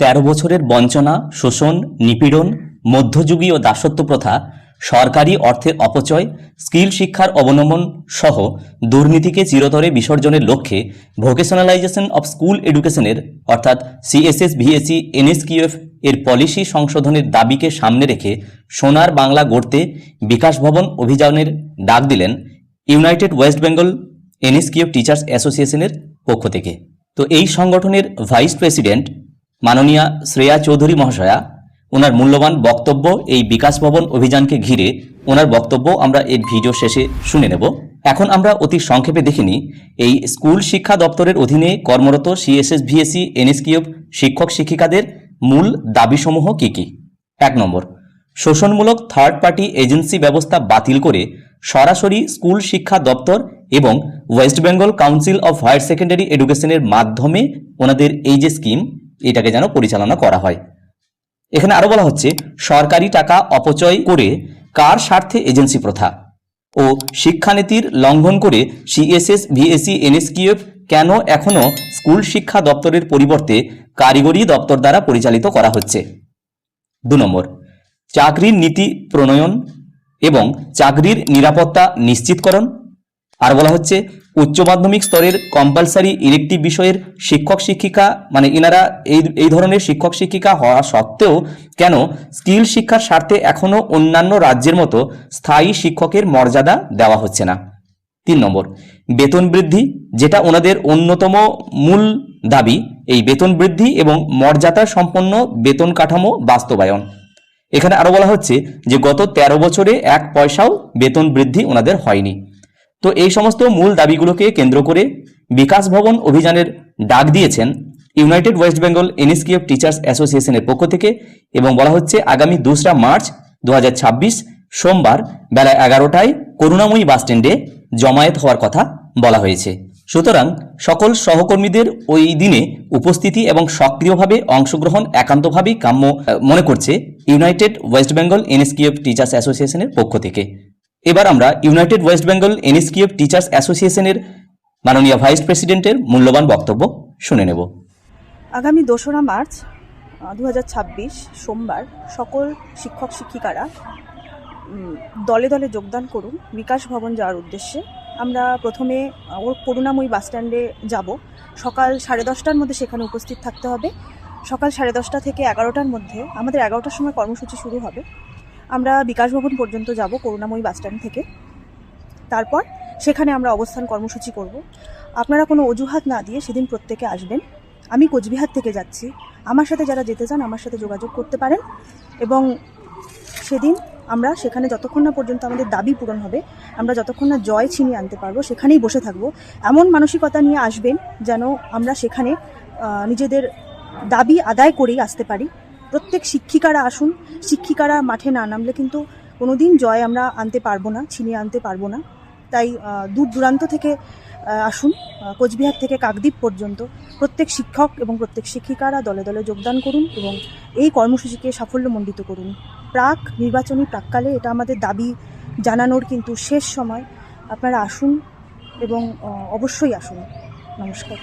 ১৩ বছরের বঞ্চনা, শোষণ, নিপীড়ন, মধ্যযুগীয় দাসত্ব প্রথা, সরকারি অর্থের অপচয়, স্কিল শিক্ষার অবনমন সহ দুর্নীতিকে চিরতরে বিসর্জনের লক্ষ্যে ভোকেশনালাইজেশন অফ স্কুল এডুকেশনের অর্থাৎ সিএসএস ভিএসি এনএসকিউএফ এর পলিসি সংশোধনের দাবিকে সামনে রেখে সোনার বাংলা গড়তে বিকাশ ভবন অভিযানের ডাক দিলেন United West Bengal NSQF teachers অ্যাসোসিয়েশনের পক্ষ থেকে। তো এই সংগঠনের ভাইস প্রেসিডেন্ট মাননীয়া শ্রেয়া চৌধুরী মহাশয়া ওনার মূল্যবান বক্তব্য এই বিকাশ ভবন অভিযানকে ঘিরে ওনার বক্তব্য আমরা এই ভিডিও শেষে শুনে নেব। এখন আমরা অতি সংক্ষেপে দেখে নিই এই স্কুল শিক্ষা দপ্তরের অধীনে কর্মরত সিএসএস ভিএসি এনএসকিউএফ শিক্ষক শিক্ষিকাদের মূল দাবিসমূহ কী কী। ১ নম্বর, শোষণমূলক থার্ড পার্টি এজেন্সি ব্যবস্থা বাতিল করে সরাসরি স্কুল শিক্ষা দপ্তর এবং West Bengal council of higher secondary এডুকেশনের মাধ্যমে ওনাদের এই যে স্কিম এটাকে যেন পরিচালনা করা হয়। এখানে আরো বলা হচ্ছে সরকারি টাকা অপচয় করে কার স্বার্থে এজেন্সি প্রথা ও শিক্ষানীতির লঙ্ঘন করে সিএসএস ভিএসি এনএসকিউএফ কেন এখনো স্কুল শিক্ষা দপ্তরের পরিবর্তে কারিগরি দপ্তর দ্বারা পরিচালিত করা হচ্ছে। ২ নম্বর, চাকরির নীতি প্রণয়ন এবং চাকরির নিরাপত্তা নিশ্চিতকরণ। আর বলা হচ্ছে উচ্চ মাধ্যমিক স্তরের কম্পালসারি ইলেকটিভ বিষয়ের শিক্ষক শিক্ষিকা মানে ইনারা এই ধরনের শিক্ষক শিক্ষিকা হওয়া সত্ত্বেও কেন স্কিল শিক্ষার স্বার্থে এখনো অন্যান্য রাজ্যের মতো স্থায়ী শিক্ষকের মর্যাদা দেওয়া হচ্ছে না। ৩ নম্বর, বেতন বৃদ্ধি, যেটা ওনাদের অন্যতম মূল দাবি, এই বেতন বৃদ্ধি এবং মর্যাদা সম্পন্ন বেতন কাঠামো বাস্তবায়ন। এখানে আরো বলা হচ্ছে যে গত ১৩ বছরে ১ পয়সাও বেতন বৃদ্ধি ওনাদের হয়নি। তো এই সমস্ত মূল দাবিগুলোকে কেন্দ্র করে বিকাশ ভবন অভিযানের ডাক দিয়েছেন United West Bengal NSQF teachers অ্যাসোসিয়েশনের পক্ষ থেকে এবং বলা হচ্ছে আগামী ২রা মার্চ ২০২৬ সোমবার বেলা ১১টায় করুণাময়ী বাসস্ট্যান্ডে জমায়েত হওয়ার কথা বলা হয়েছে। সুতরাং সকল সহকর্মীদের ওই দিনে উপস্থিতি এবং সক্রিয়ভাবে অংশগ্রহণ একান্তভাবেই কাম্য মনে করছে United West Bengal NSQF teachers অ্যাসোসিয়েশনের পক্ষ থেকে। এবার আমরা United West Bengal NSQF teachers অ্যাসোসিয়েশনের মাননীয় ভাইস প্রেসিডেন্টের মূল্যবান বক্তব্য শুনে নেব। আগামী ২রা মার্চ ২০২৬ সোমবার সকল শিক্ষক শিক্ষিকারা দলে দলে যোগদান করুন বিকাশ ভবন যাওয়ার উদ্দেশ্যে। আমরা প্রথমে করুণাময়ী বাসস্ট্যান্ডে যাব। সকাল 10:30টার মধ্যে সেখানে উপস্থিত থাকতে হবে। সকাল 10:30 থেকে 11টার মধ্যে আমাদের 11টার সময় কর্মসূচি শুরু হবে। আমরা বিকাশ ভবন পর্যন্ত যাব করুণাময়ী বাসস্ট্যান্ড থেকে। তারপর সেখানে আমরা অবস্থান কর্মসূচি করব। আপনারা কোনো অজুহাত না দিয়ে সেদিন প্রত্যেকে আসবেন। আমি কোচবিহার থেকে যাচ্ছি, আমার সাথে যারা যেতে চান আমার সাথে যোগাযোগ করতে পারেন এবং সেদিন আমরা সেখানে যতক্ষণ না পর্যন্ত আমাদের দাবি পূরণ হবে, আমরা যতক্ষণ না জয় ছিনিয়ে আনতে পারবো সেখানেই বসে থাকবো। এমন মানসিকতা নিয়ে আসবেন যেন আমরা সেখানে নিজেদের দাবি আদায় করেই আসতে পারি। প্রত্যেক শিক্ষিকারা আসুন। শিক্ষিকারা মাঠে না নামলে কিন্তু কোনোদিন জয় আমরা আনতে পারবো না, ছিনিয়ে আনতে পারবো না। তাই দূর দূরান্ত থেকে আসুন, কোচবিহার থেকে কাকদ্বীপ পর্যন্ত প্রত্যেক শিক্ষক এবং প্রত্যেক শিক্ষিকারা দলে দলে যোগদান করুন এবং এই কর্মসূচিকে সাফল্যমণ্ডিত করুন। নির্বাচনী প্রাককালে এটা আমাদের দাবি জানানোর কিন্তু শেষ সময়। আপনারা আসুন এবং অবশ্যই আসুন। নমস্কার।